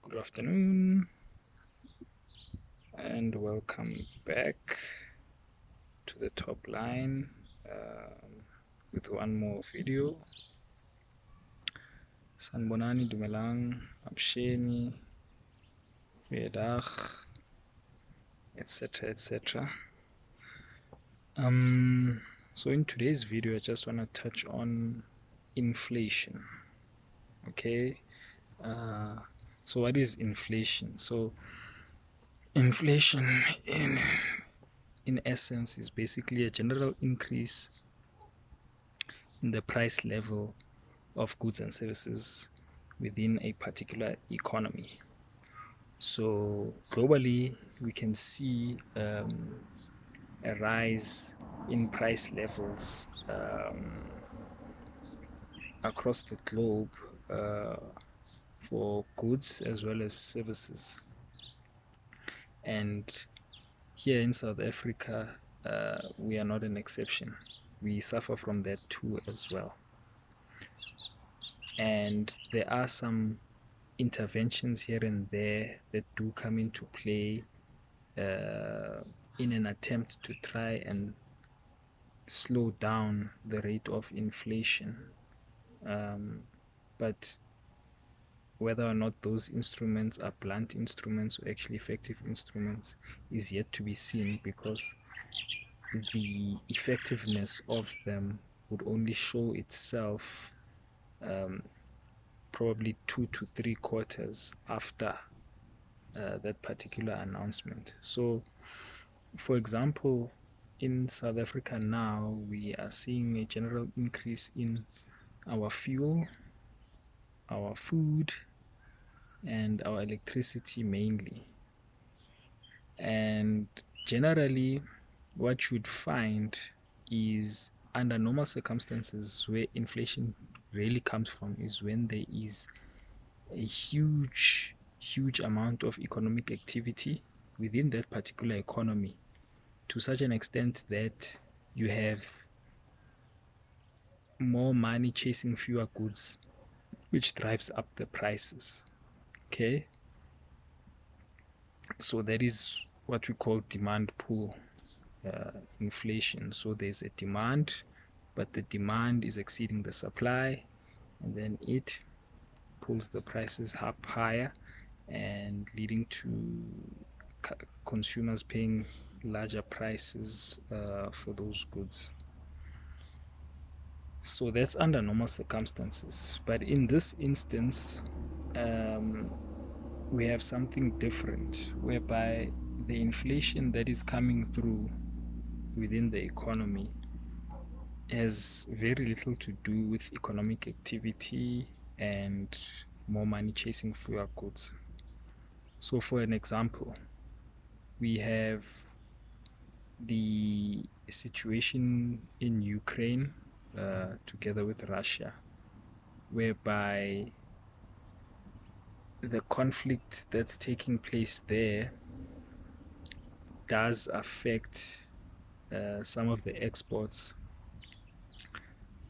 Good afternoon and welcome back to the top line with one more video. Sanbonani, Dumelang, Absheni, Vedag, etc. etc. So in today's video I just want to touch on inflation. Okay, so what is inflation? So inflation in essence is basically a general increase in the price level of goods and services within a particular economy. So globally, we can see a rise in price levels across the globe for goods as well as services. And here in South Africa, we are not an exception. We suffer from that too as well. And there are some interventions here and there that do come into play in an attempt to try and slow down the rate of inflation. But whether or not those instruments are blunt instruments or actually effective instruments is yet to be seen, because the effectiveness of them would only show itself probably 2 to 3 quarters after that particular announcement. So, for example, in South Africa now, we are seeing a general increase in our fuel, our food, and our electricity mainly. And generally, what you'd find is, under normal circumstances, where inflation really comes from is when there is a huge amount of economic activity within that particular economy, to such an extent that you have more money chasing fewer goods, which drives up the prices. Okay, so that is what we call demand pull inflation. So there's a demand, but the demand is exceeding the supply, and then it pulls the prices up higher and leading to consumers paying larger prices for those goods. So that's under normal circumstances. But in this instance, we have something different, whereby the inflation that is coming through within the economy has very little to do with economic activity and more money chasing fewer goods. So, for an example, we have the situation in Ukraine together with Russia, whereby the conflict that's taking place there does affect some of the exports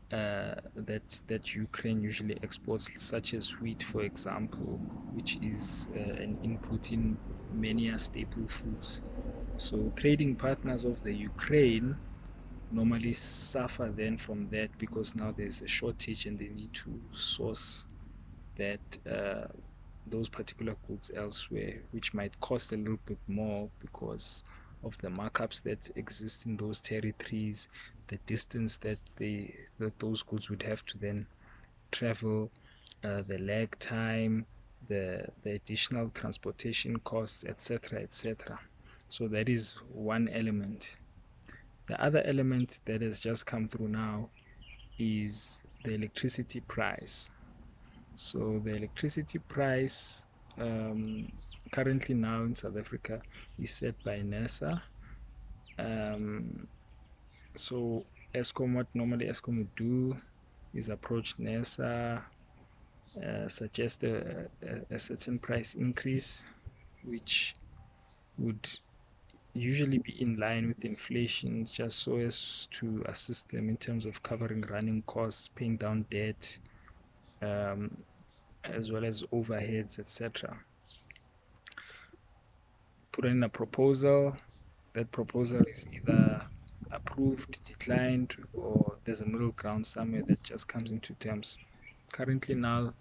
that Ukraine usually exports, such as wheat, for example, which is an input in many staple foods. So trading partners of the Ukraine normally suffer then from that, because now there's a shortage and they need to source that those particular goods elsewhere, which might cost a little bit more because of the markups that exist in those territories, the distance that those goods would have to then travel, the lag time, the additional transportation costs, etc., etc. So that is one element. The other element that has just come through now is the electricity price. So the electricity price currently now in South Africa is set by NERSA. So Eskom, what normally Eskom would do is approach NERSA, suggest a certain price increase, which would usually be in line with inflation, just so as to assist them in terms of covering running costs, paying down debt, as well as overheads, etc. put in a proposal. That proposal is either approved, declined, or there's a middle ground somewhere that just comes into terms. Currently now,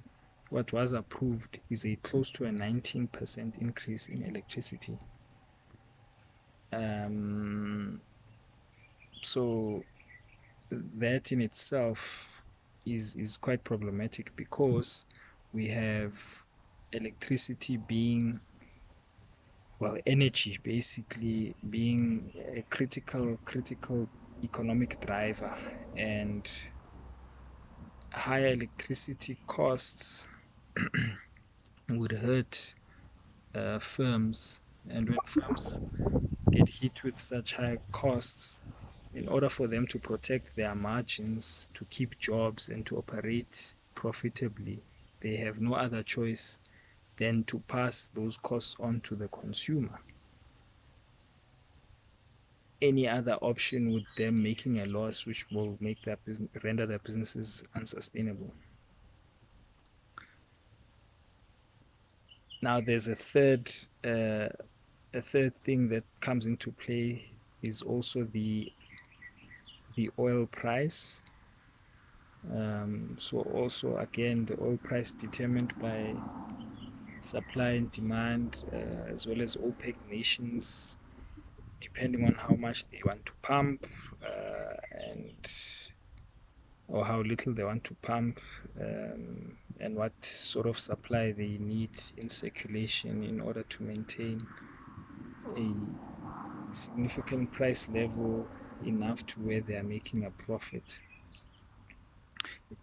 what was approved is a close to a 19% increase in electricity. So that in itself is quite problematic, because we have electricity being, well, energy basically being a critical economic driver, and higher electricity costs would hurt firms. And when firms get hit with such high costs, in order for them to protect their margins, to keep jobs, and to operate profitably, they have no other choice than to pass those costs on to the consumer. Any other option would them making a loss, which will make their business, render their businesses unsustainable. Now, there's a third thing that comes into play, is also the oil price. So also again, the oil price determined by supply and demand, as well as OPEC nations, depending on how much they want to pump, and or how little they want to pump, and what sort of supply they need in circulation in order to maintain a significant price level enough to where they are making a profit,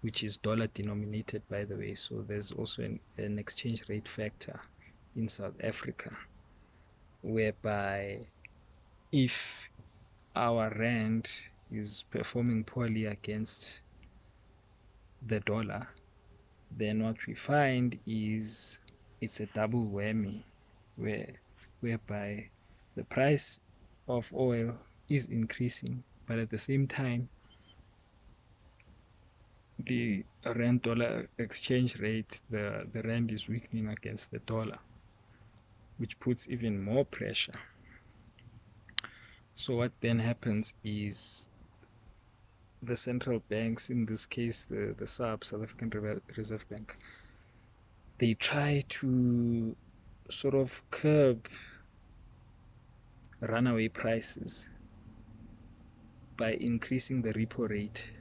which is dollar denominated, by the way. So there's also an exchange rate factor in South Africa, whereby if our rand is performing poorly against the dollar, then what we find is it's a double whammy, whereby the price of oil is increasing, but at the same time, the rand dollar exchange rate, the rand is weakening against the dollar, which puts even more pressure. So what then happens is the central banks, in this case the SARB, South African Reserve Bank, they try to sort of curb runaway prices by increasing the repo rate.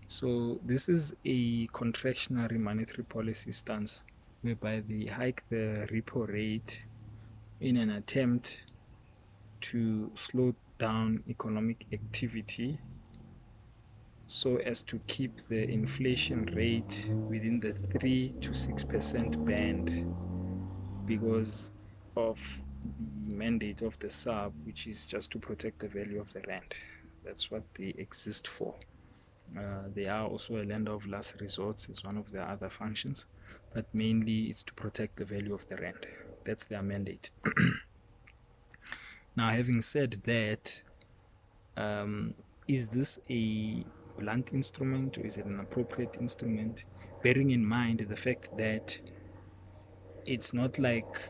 So this is a contractionary monetary policy stance, whereby they hike the repo rate in an attempt to slow down economic activity, so as to keep the inflation rate within the 3 to 6% band, because of the mandate of the SARB, which is just to protect the value of the rand. That's what they exist for. They are also a lender of last resort as one of their other functions, but mainly it's to protect the value of the rand. That's their mandate. Now, having said that, is this a blunt instrument, or is it an appropriate instrument? Bearing in mind the fact that it's not like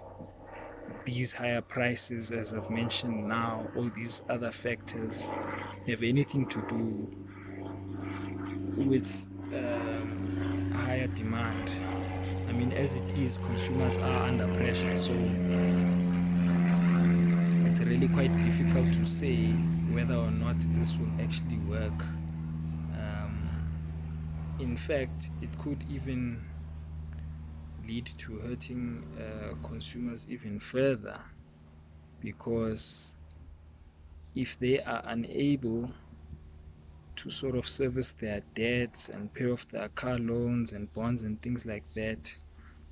these higher prices, as I've mentioned now, all these other factors have anything to do with higher demand. I mean, as it is, consumers are under pressure, so it's really quite difficult to say whether or not this will actually work. In fact, it could even lead to hurting consumers even further, because if they are unable to sort of service their debts and pay off their car loans and bonds and things like that,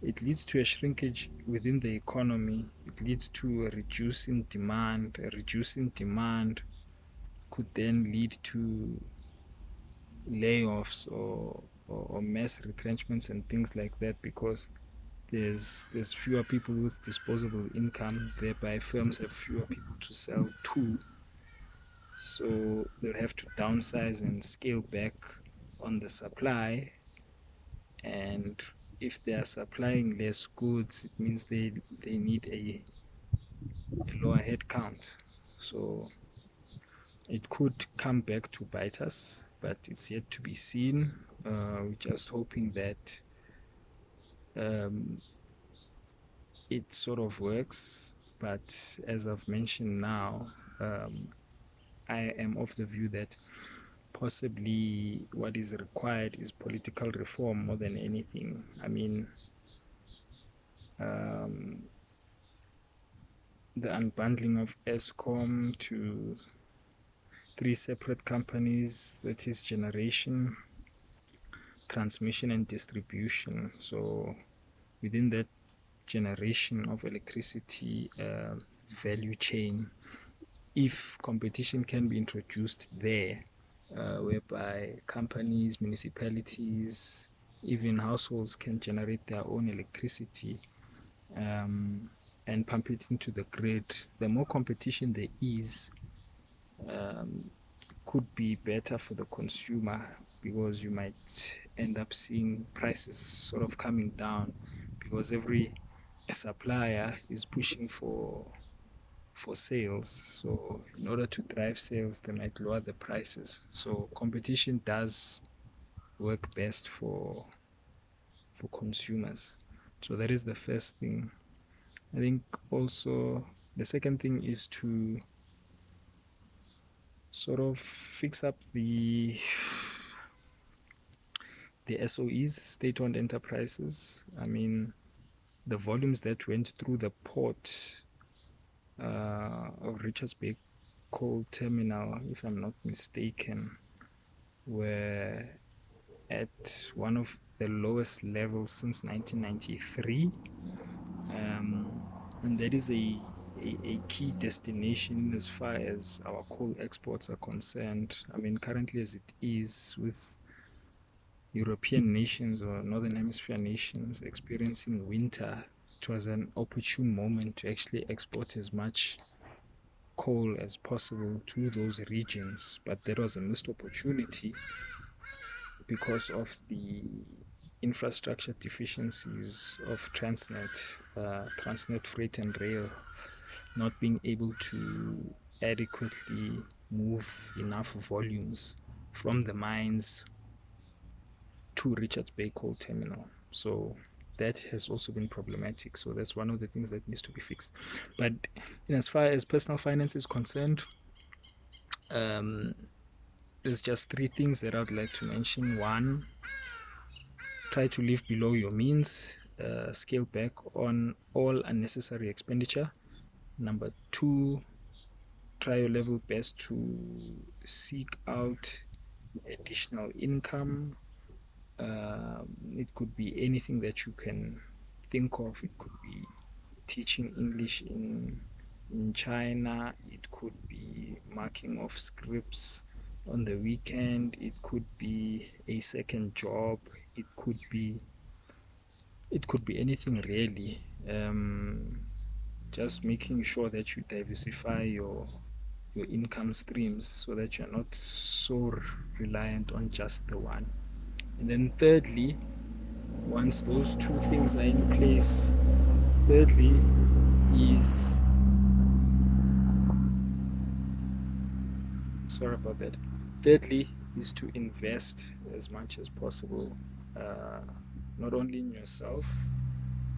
it leads to a shrinkage within the economy. It leads to a reducing demand. A reducing demand could then lead to layoffs or mass retrenchments and things like that, because there's fewer people with disposable income, thereby firms have fewer people to sell to, so they'll have to downsize and scale back on the supply. And if they are supplying less goods, it means they need a a lower head count. So it could come back to bite us, but it's yet to be seen. We're just hoping that um, it sort of works. But as I've mentioned now, I am of the view that possibly what is required is political reform more than anything. I mean, um, the unbundling of ESCOM to three separate companies, that is generation, transmission, and distribution. So within that generation of electricity value chain, if competition can be introduced there, whereby companies, municipalities, even households can generate their own electricity um, and pump it into the grid, the more competition there is, could be better for the consumer, because you might end up seeing prices sort of coming down because every supplier is pushing for sales. So in order to drive sales, they might lower the prices. So competition does work best for consumers. So that is the first thing. I think also the second thing is to sort of fix up the SOEs, state-owned enterprises. I mean, the volumes that went through the port of Richards Bay Coal Terminal, if I'm not mistaken, were at one of the lowest levels since 1993. And that is a key destination as far as our coal exports are concerned. I mean, currently as it is, with European nations or Northern Hemisphere nations experiencing winter, it was an opportune moment to actually export as much coal as possible to those regions. But that was a missed opportunity because of the infrastructure deficiencies of Transnet Freight and Rail not being able to adequately move enough volumes from the mines to Richards Bay Coal Terminal. So that has also been problematic. So that's one of the things that needs to be fixed. But as far as personal finance is concerned, there's just three things that I'd like to mention. One, try to live below your means, scale back on all unnecessary expenditure. Number two, try your level best to seek out additional income. It could be anything that you can think of. It could be teaching English in China. It could be marking of scripts on the weekend. It could be a second job. It could be anything really. Just making sure that you diversify your income streams so that you're not so reliant on just the one. And then thirdly, once those two things are in place, thirdly is, sorry about that, thirdly is to invest as much as possible, not only in yourself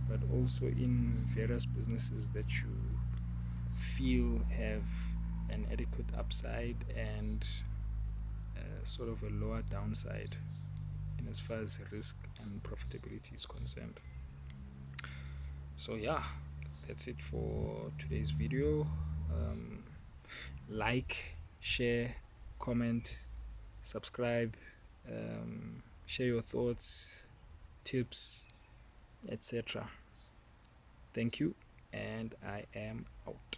but also in various businesses that you feel have an adequate upside and sort of a lower downside in as far as risk and profitability is concerned. So yeah, that's it for today's video. Like, share, comment, subscribe, share your thoughts, tips, etc. Thank you, and I am out.